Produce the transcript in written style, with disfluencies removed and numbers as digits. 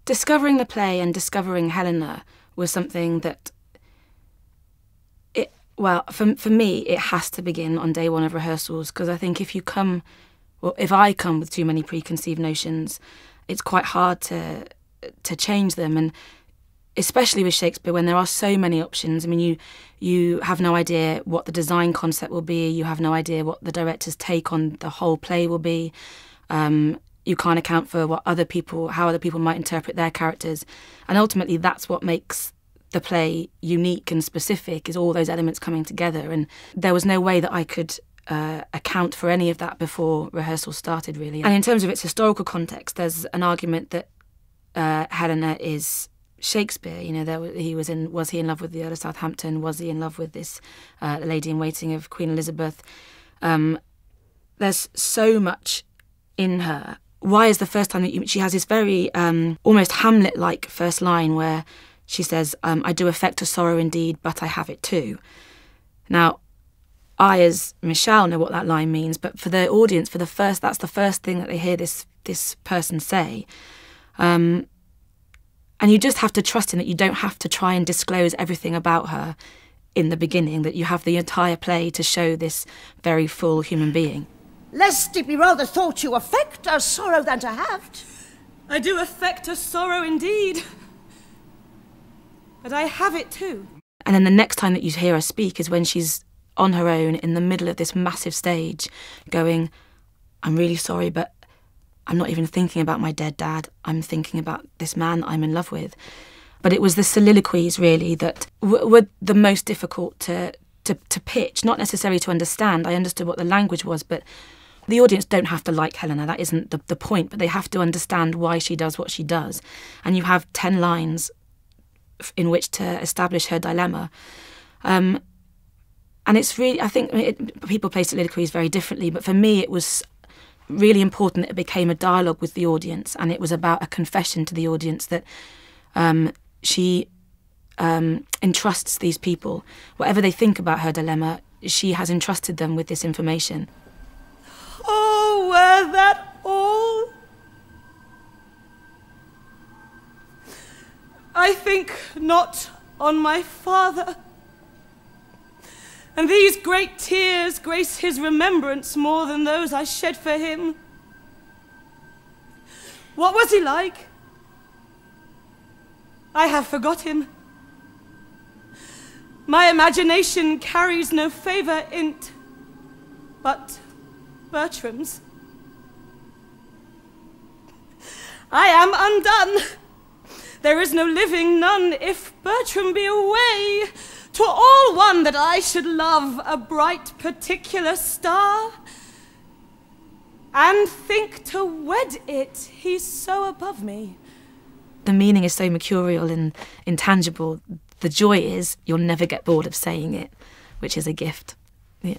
discovering the play and discovering Helena was something that, for me, it has to begin on day one of rehearsals, because I think if I come with too many preconceived notions, it's quite hard to change them. And especially with Shakespeare, when there are so many options. I mean, you have no idea what the design concept will be. You have no idea what the director's take on the whole play will be. You can't account for how other people might interpret their characters. And ultimately, that's what makes the play unique and specific, is all those elements coming together. And there was no way that I could account for any of that before rehearsal started, really. And in terms of its historical context, there's an argument that Helena is Shakespeare. You know, was he in love with the Earl of Southampton? Was he in love with this lady in waiting of Queen Elizabeth? There's so much in her. Why is the first time that she has this very almost Hamlet-like first line where she says, I do affect a sorrow indeed, but I have it too. Now, I, as Michelle, know what that line means, but for the audience, that's the first thing that they hear this person say. And you just have to trust in that you don't have to try and disclose everything about her in the beginning, that you have the entire play to show this very full human being. Lest it be rather thought you affect a sorrow than to have. I do affect a sorrow indeed, but I have it too. And then the next time that you hear her speak is when she's on her own in the middle of this massive stage going, I'm really sorry, but I'm not even thinking about my dead dad. I'm thinking about this man I'm in love with. But it was the soliloquies, really, that were the most difficult to pitch, not necessarily to understand. I understood what the language was, but the audience don't have to like Helena. That isn't the point, but they have to understand why she does what she does. And you have 10 lines in which to establish her dilemma. And it's really, I think people play soliloquies very differently, but for me it was really important that it became a dialogue with the audience, and it was about a confession to the audience that she entrusts these people. Whatever they think about her dilemma, she has entrusted them with this information. Oh, were that all? I think not on my father. And these great tears grace his remembrance more than those I shed for him. What was he like? I have forgot him. My imagination carries no favour in't, but Bertram's. I am undone. There is no living, none, if Bertram be away. 'Twere all one that I should love a bright particular star, and think to wed it, he's so above me. The meaning is so mercurial and intangible. The joy is you'll never get bored of saying it, which is a gift. Yeah.